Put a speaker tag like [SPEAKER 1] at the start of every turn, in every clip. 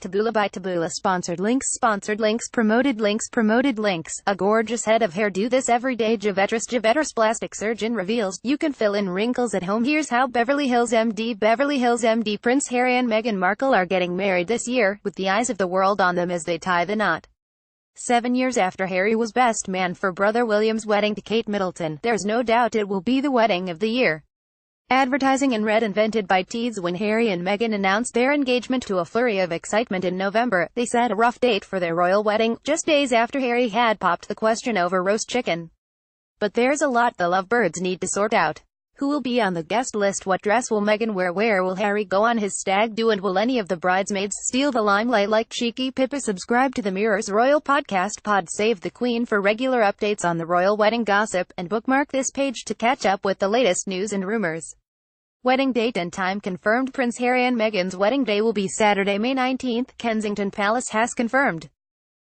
[SPEAKER 1] Taboola by Taboola. Sponsored links, promoted links. A gorgeous head of hair. Do this every day. Javetris plastic surgeon reveals you can fill in wrinkles at home. Here's how. Beverly Hills MD. Prince Harry and Meghan Markle are getting married this year, with the eyes of the world on them as they tie the knot. 7 years after Harry was best man for brother William's wedding to Kate Middleton, there's no doubt it will be the wedding of the year. Advertising in red invented by teens. When Harry and Meghan announced their engagement to a flurry of excitement in November, they set a rough date for their royal wedding, just days after Harry had popped the question over roast chicken. But there's a lot the lovebirds need to sort out. Who will be on the guest list? What dress will Meghan wear? Where will Harry go on his stag do? And will any of the bridesmaids steal the limelight like Cheeky Pippa? Subscribe to the Mirror's Royal Podcast Pod. Save the Queen for regular updates on the royal wedding gossip, and bookmark this page to catch up with the latest news and rumors. Wedding date and time confirmed. Prince Harry and Meghan's wedding day will be Saturday, May 19th. Kensington Palace has confirmed.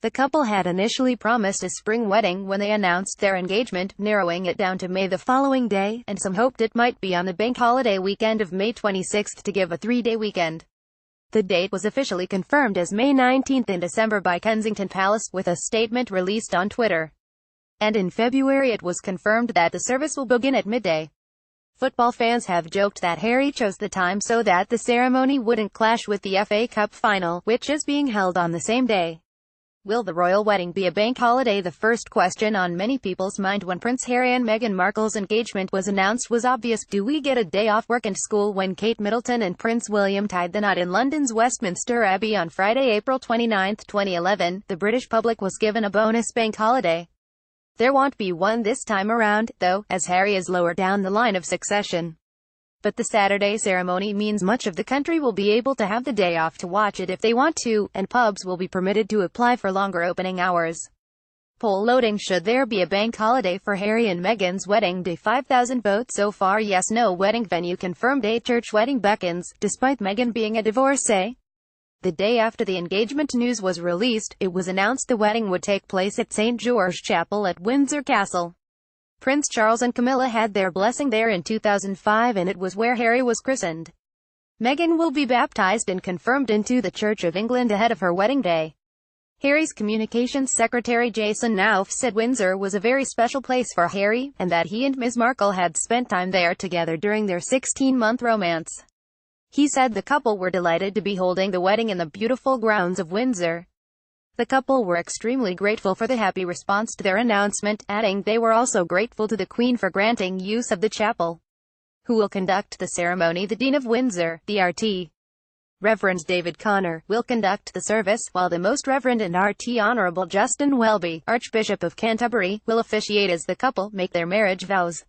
[SPEAKER 1] The couple had initially promised a spring wedding when they announced their engagement, narrowing it down to May the following day, and some hoped it might be on the bank holiday weekend of May 26th to give a 3-day weekend. The date was officially confirmed as May 19th in December by Kensington Palace, with a statement released on Twitter. And in February it was confirmed that the service will begin at midday. Football fans have joked that Harry chose the time so that the ceremony wouldn't clash with the FA Cup final, which is being held on the same day. Will the royal wedding be a bank holiday? The first question on many people's mind when Prince Harry and Meghan Markle's engagement was announced was obvious. Do we get a day off work and school? When Kate Middleton and Prince William tied the knot in London's Westminster Abbey on Friday, April 29, 2011, the British public was given a bonus bank holiday. There won't be one this time around, though, as Harry is lower down the line of succession. But the Saturday ceremony means much of the country will be able to have the day off to watch it if they want to, and pubs will be permitted to apply for longer opening hours. Poll loading. Should there be a bank holiday for Harry and Meghan's wedding day? 5,000 votes so far. Yes. No. Wedding venue confirmed. A church wedding beckons, despite Meghan being a divorcee. The day after the engagement news was released, it was announced the wedding would take place at St. George Chapel at Windsor Castle. Prince Charles and Camilla had their blessing there in 2005, and it was where Harry was christened. Meghan will be baptized and confirmed into the Church of England ahead of her wedding day. Harry's communications secretary Jason Nauf said Windsor was a very special place for Harry, and that he and Ms. Markle had spent time there together during their 16-month romance. He said the couple were delighted to be holding the wedding in the beautiful grounds of Windsor. The couple were extremely grateful for the happy response to their announcement, adding they were also grateful to the Queen for granting use of the chapel. Who will conduct the ceremony? The Dean of Windsor, the RT. Reverend David Connor, will conduct the service, while the Most Reverend and RT Honourable Justin Welby, Archbishop of Canterbury, will officiate as the couple make their marriage vows.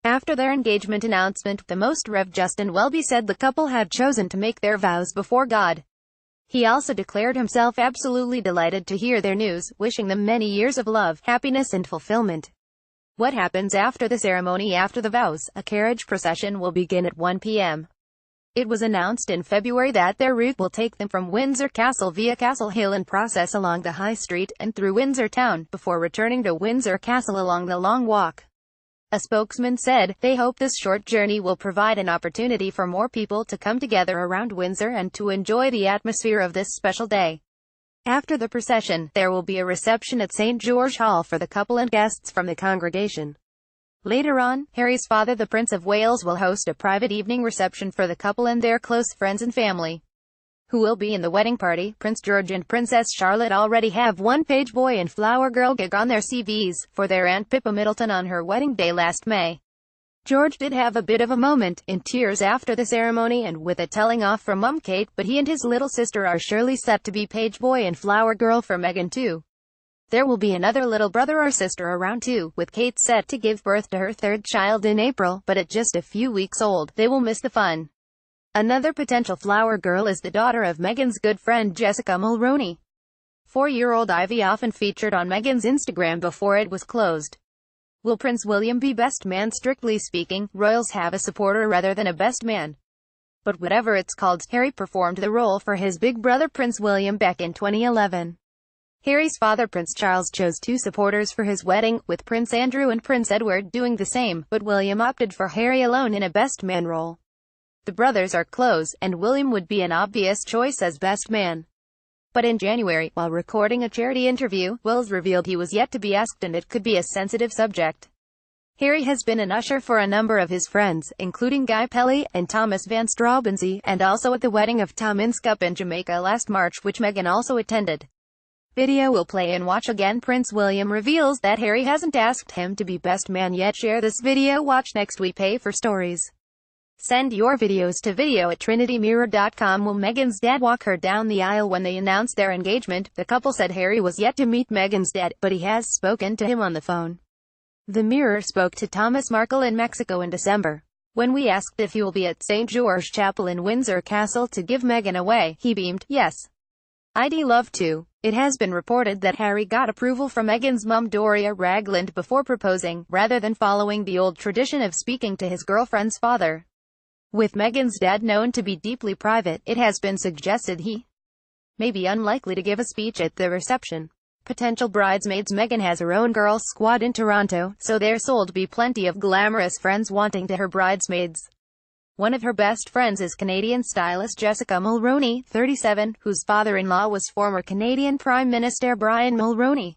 [SPEAKER 1] After their engagement announcement, the Most Rev Justin Welby said the couple had chosen to make their vows before God. He also declared himself absolutely delighted to hear their news, wishing them many years of love, happiness and fulfillment. What happens after the ceremony? After the vows, a carriage procession will begin at 1 p.m. It was announced in February that their route will take them from Windsor Castle via Castle Hill and process along the High Street and through Windsor Town, before returning to Windsor Castle along the Long Walk. A spokesman said, they hope this short journey will provide an opportunity for more people to come together around Windsor and to enjoy the atmosphere of this special day. After the procession, there will be a reception at St. George Hall for the couple and guests from the congregation. Later on, Harry's father, the Prince of Wales, will host a private evening reception for the couple and their close friends and family. Who will be in the wedding party? Prince George and Princess Charlotte already have one page boy and flower girl gig on their CVs, for their Aunt Pippa Middleton on her wedding day last May. George did have a bit of a moment, in tears after the ceremony and with a telling off from Mum Kate, but he and his little sister are surely set to be page boy and flower girl for Meghan too. There will be another little brother or sister around too, with Kate set to give birth to her third child in April, but at just a few weeks old. They will miss the fun. Another potential flower girl is the daughter of Meghan's good friend Jessica Mulroney. 4-year-old Ivy often featured on Meghan's Instagram before it was closed. Will Prince William be best man? Strictly speaking, royals have a supporter rather than a best man. But whatever it's called, Harry performed the role for his big brother Prince William back in 2011. Harry's father Prince Charles chose 2 supporters for his wedding, with Prince Andrew and Prince Edward doing the same, but William opted for Harry alone in a best man role. The brothers are close, and William would be an obvious choice as best man. But in January, while recording a charity interview, Wills revealed he was yet to be asked and it could be a sensitive subject. Harry has been an usher for a number of his friends, including Guy Pelly and Thomas Van Straubenzee, and also at the wedding of Tom Inscup in Jamaica last March, which Meghan also attended. Video will play and watch again. Prince William reveals that Harry hasn't asked him to be best man yet. Share this video. Watch next. We pay for stories. Send your videos to video@trinitymirror.com. Will Meghan's dad walk her down the aisle? When they announced their engagement, the couple said Harry was yet to meet Meghan's dad, but he has spoken to him on the phone. The Mirror spoke to Thomas Markle in Mexico in December. When we asked if he will be at St. George Chapel in Windsor Castle to give Meghan away, he beamed, "Yes. I'd love to." It has been reported that Harry got approval from Meghan's mum Doria Ragland before proposing, rather than following the old tradition of speaking to his girlfriend's father. With Meghan's dad known to be deeply private, it has been suggested he may be unlikely to give a speech at the reception. Potential bridesmaids. Meghan has her own girl squad in Toronto, so there's sold to be plenty of glamorous friends wanting to her bridesmaids. One of her best friends is Canadian stylist Jessica Mulroney, 37, whose father-in-law was former Canadian Prime Minister Brian Mulroney.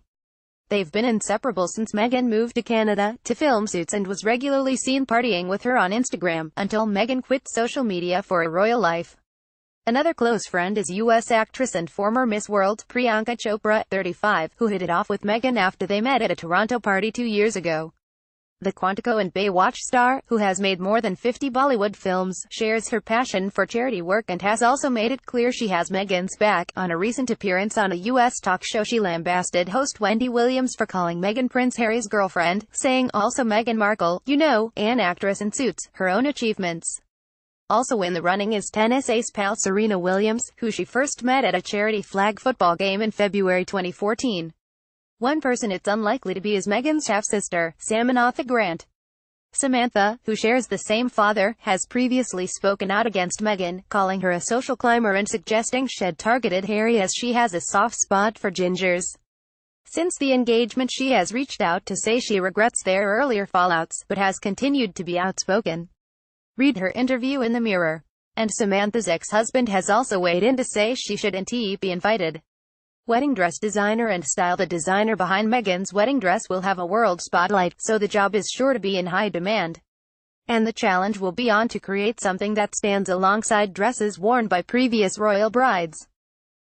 [SPEAKER 1] They've been inseparable since Meghan moved to Canada to film Suits and was regularly seen partying with her on Instagram, until Meghan quit social media for a royal life. Another close friend is U.S. actress and former Miss World, Priyanka Chopra, 35, who hit it off with Meghan after they met at a Toronto party 2 years ago. The Quantico and Baywatch star, who has made more than 50 Bollywood films, shares her passion for charity work and has also made it clear she has Meghan's back. On a recent appearance on a U.S. talk show, she lambasted host Wendy Williams for calling Meghan Prince Harry's girlfriend, saying, "Also Meghan Markle, you know, an actress in Suits, her own achievements." Also in the running is tennis ace pal Serena Williams, who she first met at a charity flag football game in February 2014. One person it's unlikely to be is Meghan's half-sister, Samantha Grant. Samantha, who shares the same father, has previously spoken out against Meghan, calling her a social climber and suggesting she'd targeted Harry as she has a soft spot for gingers. Since the engagement, she has reached out to say she regrets their earlier fallouts, but has continued to be outspoken. Read her interview in the Mirror. And Samantha's ex-husband has also weighed in to say she shouldn't be invited. Wedding dress designer and style. The designer behind Meghan's wedding dress will have a world spotlight, so the job is sure to be in high demand. And the challenge will be on to create something that stands alongside dresses worn by previous royal brides.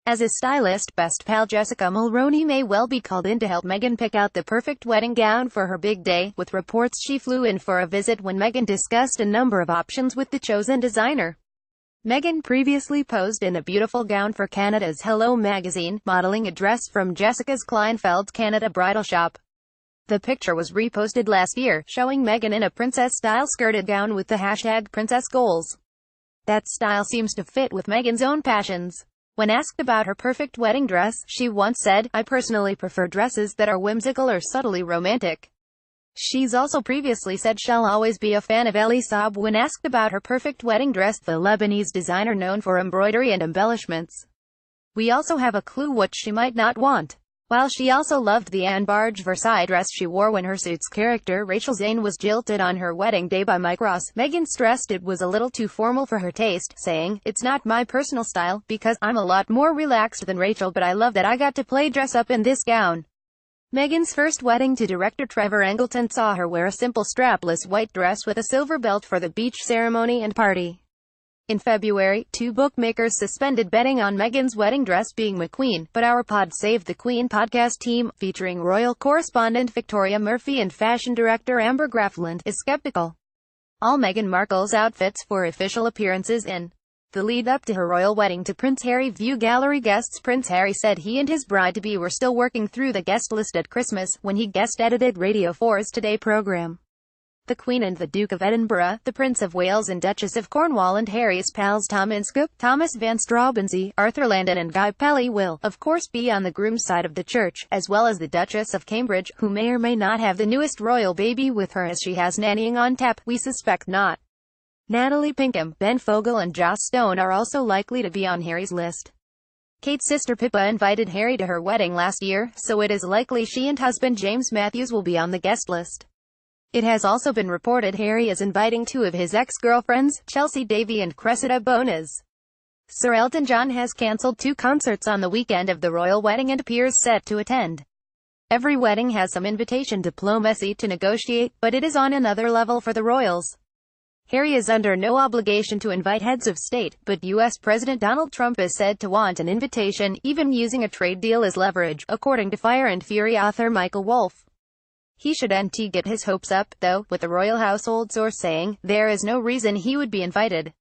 [SPEAKER 1] As his stylist, best pal Jessica Mulroney may well be called in to help Meghan pick out the perfect wedding gown for her big day, with reports she flew in for a visit when Meghan discussed a number of options with the chosen designer. Meghan previously posed in a beautiful gown for Canada's Hello magazine, modeling a dress from Jessica's Kleinfeld Canada bridal shop. The picture was reposted last year, showing Meghan in a princess-style skirted gown with the hashtag Princess Goals. That style seems to fit with Meghan's own passions. When asked about her perfect wedding dress, she once said, "I personally prefer dresses that are whimsical or subtly romantic." She's also previously said she'll always be a fan of Elie Saab when asked about her perfect wedding dress, the Lebanese designer known for embroidery and embellishments. "We also have a clue what she might not want." While she also loved the Anne Barge Versailles dress she wore when her Suits character Rachel Zane was jilted on her wedding day by Mike Ross, Meghan stressed it was a little too formal for her taste, saying, "It's not my personal style, because I'm a lot more relaxed than Rachel, but I love that I got to play dress up in this gown." Meghan's first wedding to director Trevor Eggleton saw her wear a simple strapless white dress with a silver belt for the beach ceremony and party. In February, two bookmakers suspended betting on Meghan's wedding dress being McQueen, but Our Pod Saved the Queen podcast team, featuring royal correspondent Victoria Murphy and fashion director Amber Graffland, is skeptical. All Meghan Markle's outfits for official appearances in the lead-up to her royal wedding to Prince Harry. View gallery guests. Prince Harry said he and his bride-to-be were still working through the guest list at Christmas, when he guest-edited Radio 4's Today program. The Queen and the Duke of Edinburgh, the Prince of Wales and Duchess of Cornwall and Harry's pals Tom Inscup, Thomas Van Straubenzee, Arthur Landon and Guy Pelly will, of course, be on the groom's side of the church, as well as the Duchess of Cambridge, who may or may not have the newest royal baby with her as she has nannying on tap. We suspect not. Natalie Pinkham, Ben Fogle and Joss Stone are also likely to be on Harry's list. Kate's sister Pippa invited Harry to her wedding last year, so it is likely she and husband James Matthews will be on the guest list. It has also been reported Harry is inviting two of his ex-girlfriends, Chelsea Davy and Cressida Bonas. Sir Elton John has cancelled 2 concerts on the weekend of the royal wedding and appears set to attend. Every wedding has some invitation diplomacy to negotiate, but it is on another level for the royals. Harry is under no obligation to invite heads of state, but U.S. President Donald Trump is said to want an invitation, even using a trade deal as leverage, according to Fire and Fury author Michael Wolff. He shouldn't get his hopes up, though, with the royal household source saying, there is no reason he would be invited.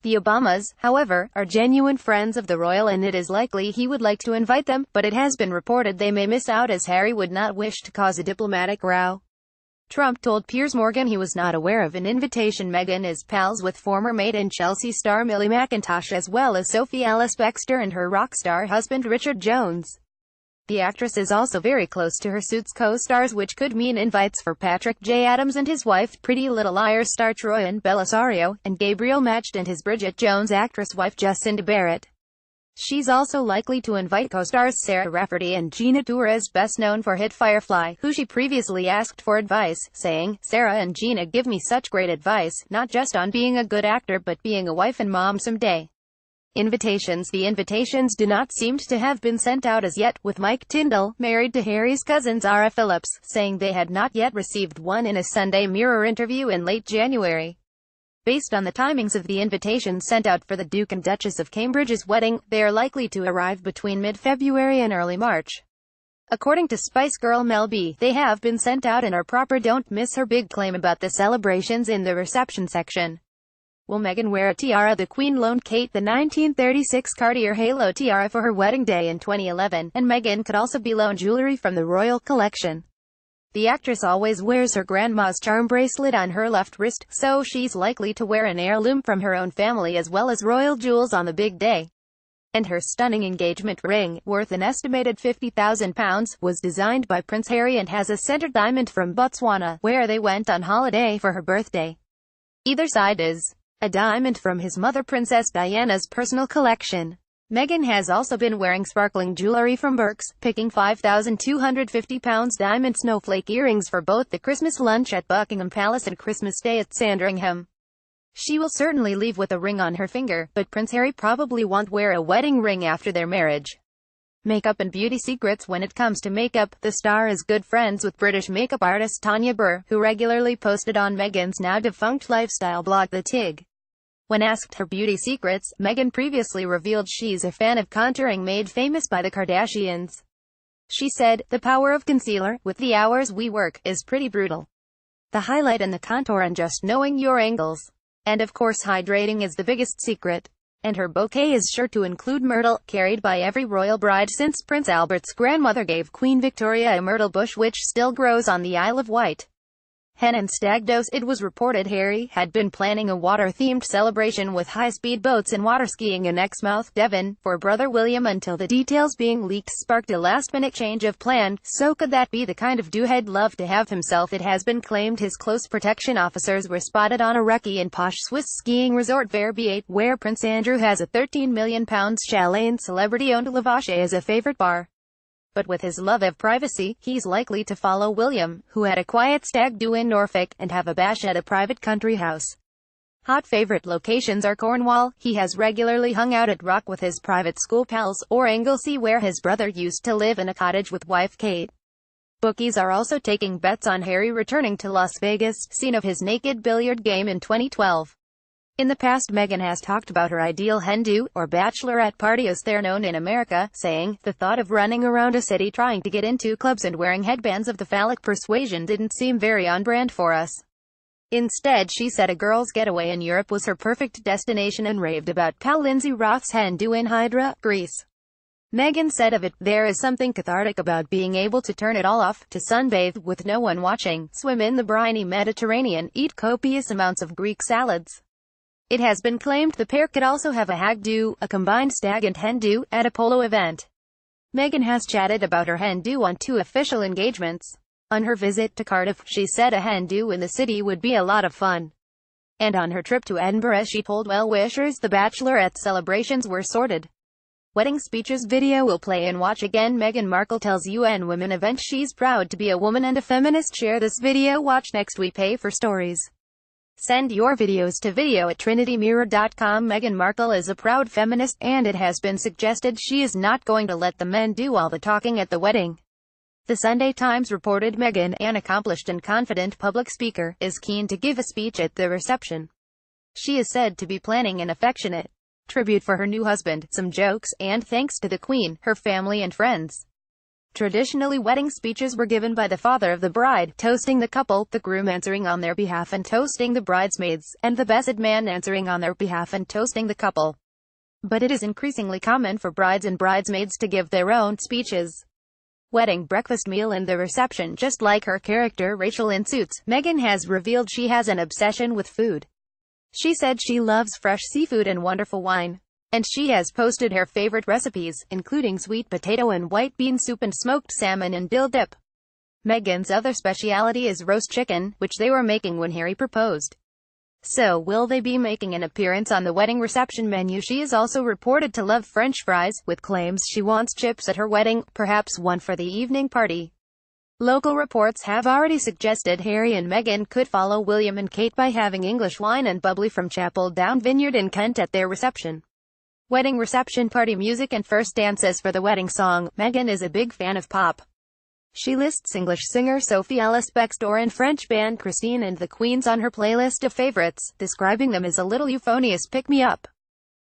[SPEAKER 1] The Obamas, however, are genuine friends of the royal and it is likely he would like to invite them, but it has been reported they may miss out as Harry would not wish to cause a diplomatic row. Trump told Piers Morgan he was not aware of an invitation. Meghan is pals with former Made in Chelsea star Millie McIntosh as well as Sophie Ellis-Bextor and her rock star husband Richard Jones. The actress is also very close to her Suits co-stars, which could mean invites for Patrick J. Adams and his wife, Pretty Little Liars star Troian Bellisario, and Gabriel Macht and his Bridget Jones actress wife Jacinda Barrett. She's also likely to invite co-stars Sarah Rafferty and Gina Torres, best known for hit Firefly, who she previously asked for advice, saying, "Sarah and Gina give me such great advice, not just on being a good actor but being a wife and mom someday." Invitations. The invitations do not seem to have been sent out as yet, with Mike Tyndall, married to Harry's cousin Zara Phillips, saying they had not yet received one in a Sunday Mirror interview in late January. Based on the timings of the invitations sent out for the Duke and Duchess of Cambridge's wedding, they are likely to arrive between mid-February and early March. According to Spice Girl Mel B, they have been sent out and are proper. Don't miss her big claim about the celebrations in the reception section. Will Meghan wear a tiara? The Queen loaned Kate the 1936 Cartier Halo tiara for her wedding day in 2011, and Meghan could also be loaned jewelry from the royal collection. The actress always wears her grandma's charm bracelet on her left wrist, so she's likely to wear an heirloom from her own family as well as royal jewels on the big day. And her stunning engagement ring, worth an estimated £50,000, was designed by Prince Harry and has a centered diamond from Botswana, where they went on holiday for her birthday. Either side is a diamond from his mother Princess Diana's personal collection. Meghan has also been wearing sparkling jewelry from Birks, picking £5,250 diamond snowflake earrings for both the Christmas lunch at Buckingham Palace and Christmas Day at Sandringham. She will certainly leave with a ring on her finger, but Prince Harry probably won't wear a wedding ring after their marriage. Makeup and beauty secrets. When it comes to makeup, the star is good friends with British makeup artist Tanya Burr, who regularly posted on Meghan's now-defunct lifestyle blog The Tig. When asked her beauty secrets, Meghan previously revealed she's a fan of contouring made famous by the Kardashians. She said, "The power of concealer, with the hours we work, is pretty brutal. The highlight and the contour and just knowing your angles. And of course hydrating is the biggest secret." And her bouquet is sure to include myrtle, carried by every royal bride since Prince Albert's grandmother gave Queen Victoria a myrtle bush which still grows on the Isle of Wight. Hen and stag does. It was reported Harry had been planning a water-themed celebration with high-speed boats and water skiing in Exmouth, Devon, for brother William until the details being leaked sparked a last-minute change of plan. So could that be the kind of do he'd love to have himself? It has been claimed his close protection officers were spotted on a recce in posh Swiss skiing resort Verbier, where Prince Andrew has a £13 million chalet and celebrity-owned Lavache as a favorite bar. But with his love of privacy, he's likely to follow William, who had a quiet stag do in Norfolk, and have a bash at a private country house. Hot favorite locations are Cornwall, he has regularly hung out at Rock with his private school pals, or Anglesey where his brother used to live in a cottage with wife Kate. Bookies are also taking bets on Harry returning to Las Vegas, scene of his naked billiard game in 2012. In the past, Meghan has talked about her ideal hen-do, or bachelorette party as they're known in America, saying, "The thought of running around a city trying to get into clubs and wearing headbands of the phallic persuasion didn't seem very on brand for us." Instead, she said a girl's getaway in Europe was her perfect destination and raved about pal Lindsay Roth's hen-do in Hydra, Greece. Meghan said of it, "There is something cathartic about being able to turn it all off, to sunbathe with no one watching, swim in the briny Mediterranean, eat copious amounts of Greek salads." It has been claimed the pair could also have a hag-do, a combined stag and hen-do, at a polo event. Meghan has chatted about her hen-do on 2 official engagements. On her visit to Cardiff, she said a hen-do in the city would be a lot of fun. And on her trip to Edinburgh she told well-wishers the Bachelorette celebrations were sorted. Wedding speeches video will play and watch again. Meghan Markle tells UN Women event she's proud to be a woman and a feminist. Share this video. Watch next. We pay for stories. Send your videos to video@trinitymirror.com. Meghan Markle is a proud feminist, and it has been suggested she is not going to let the men do all the talking at the wedding. The Sunday Times reported Meghan, an accomplished and confident public speaker, is keen to give a speech at the reception. She is said to be planning an affectionate tribute for her new husband, some jokes, and thanks to the Queen, her family and friends. Traditionally, wedding speeches were given by the father of the bride, toasting the couple, the groom answering on their behalf and toasting the bridesmaids, and the best man answering on their behalf and toasting the couple. But it is increasingly common for brides and bridesmaids to give their own speeches. Wedding breakfast meal and the reception. Just like her character Rachel in Suits, Meghan has revealed she has an obsession with food. She said she loves fresh seafood and wonderful wine. And she has posted her favorite recipes, including sweet potato and white bean soup and smoked salmon and dill dip. Meghan's other speciality is roast chicken, which they were making when Harry proposed. So, will they be making an appearance on the wedding reception menu? She is also reported to love French fries, with claims she wants chips at her wedding, perhaps one for the evening party. Local reports have already suggested Harry and Meghan could follow William and Kate by having English wine and bubbly from Chapel Down Vineyard in Kent at their reception. Wedding reception party music and first dances. For the wedding song, Meghan is a big fan of pop. She lists English singer Sophie Ellis Bextor and French band Christine and the Queens on her playlist of favorites, describing them as a little euphonious pick-me-up.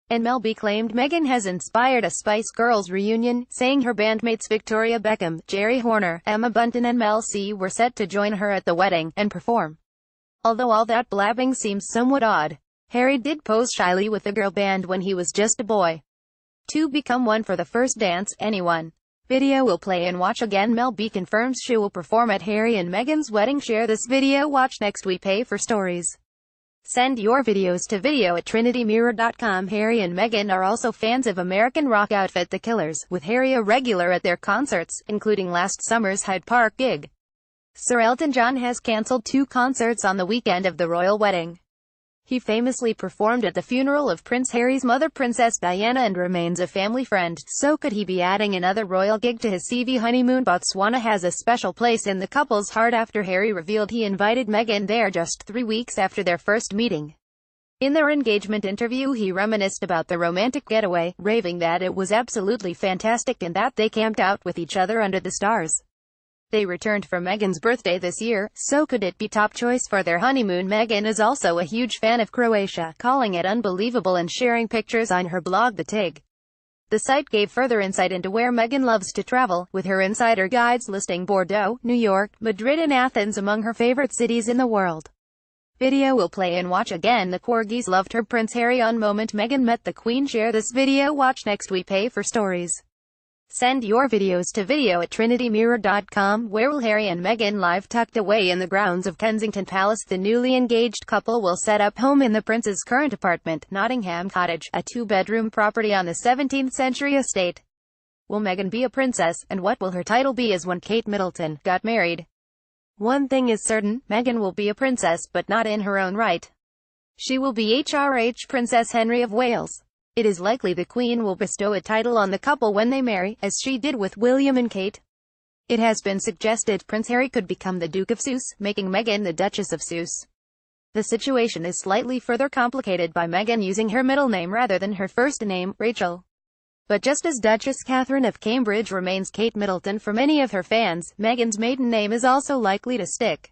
[SPEAKER 1] And Mel B claimed Meghan has inspired a Spice Girls reunion, saying her bandmates Victoria Beckham, Jerry Horner, Emma Bunton and Mel C were set to join her at the wedding and perform. Although all that blabbing seems somewhat odd, Harry did pose shyly with the girl band when he was just a boy. To become one for the first dance, anyone. Video will play and watch again. Mel B confirms she will perform at Harry and Meghan's wedding. Share this video. Watch next. We pay for stories. Send your videos to video@trinitymirror.com. Harry and Meghan are also fans of American rock outfit The Killers, with Harry a regular at their concerts, including last summer's Hyde Park gig. Sir Elton John has cancelled 2 concerts on the weekend of the royal wedding. He famously performed at the funeral of Prince Harry's mother Princess Diana and remains a family friend, so could he be adding another royal gig to his CV honeymoon? Botswana has a special place in the couple's heart after Harry revealed he invited Meghan there just 3 weeks after their first meeting. In their engagement interview, he reminisced about the romantic getaway, raving that it was absolutely fantastic and that they camped out with each other under the stars. They returned for Meghan's birthday this year, so could it be top choice for their honeymoon? Meghan is also a huge fan of Croatia, calling it unbelievable and sharing pictures on her blog The Tig. The site gave further insight into where Meghan loves to travel, with her insider guides listing Bordeaux, New York, Madrid and Athens among her favorite cities in the world. Video will play and watch again. The Corgis loved her Prince Harry on moment. Meghan met the Queen. Share this video. Watch next. We pay for stories. Send your videos to video@trinitymirror.com. Where will Harry and Meghan live? Tucked away in the grounds of Kensington Palace, the newly engaged couple will set up home in the prince's current apartment, Nottingham Cottage, a 2-bedroom property on the 17th-century estate. Will Meghan be a princess, and what will her title be? As when Kate Middleton got married. One thing is certain, Meghan will be a princess, but not in her own right. She will be HRH Princess Henry of Wales. It is likely the Queen will bestow a title on the couple when they marry, as she did with William and Kate. It has been suggested Prince Harry could become the Duke of Seuss, making Meghan the Duchess of Seuss. The situation is slightly further complicated by Meghan using her middle name rather than her first name, Rachel. But just as Duchess Catherine of Cambridge remains Kate Middleton for many of her fans, Meghan's maiden name is also likely to stick.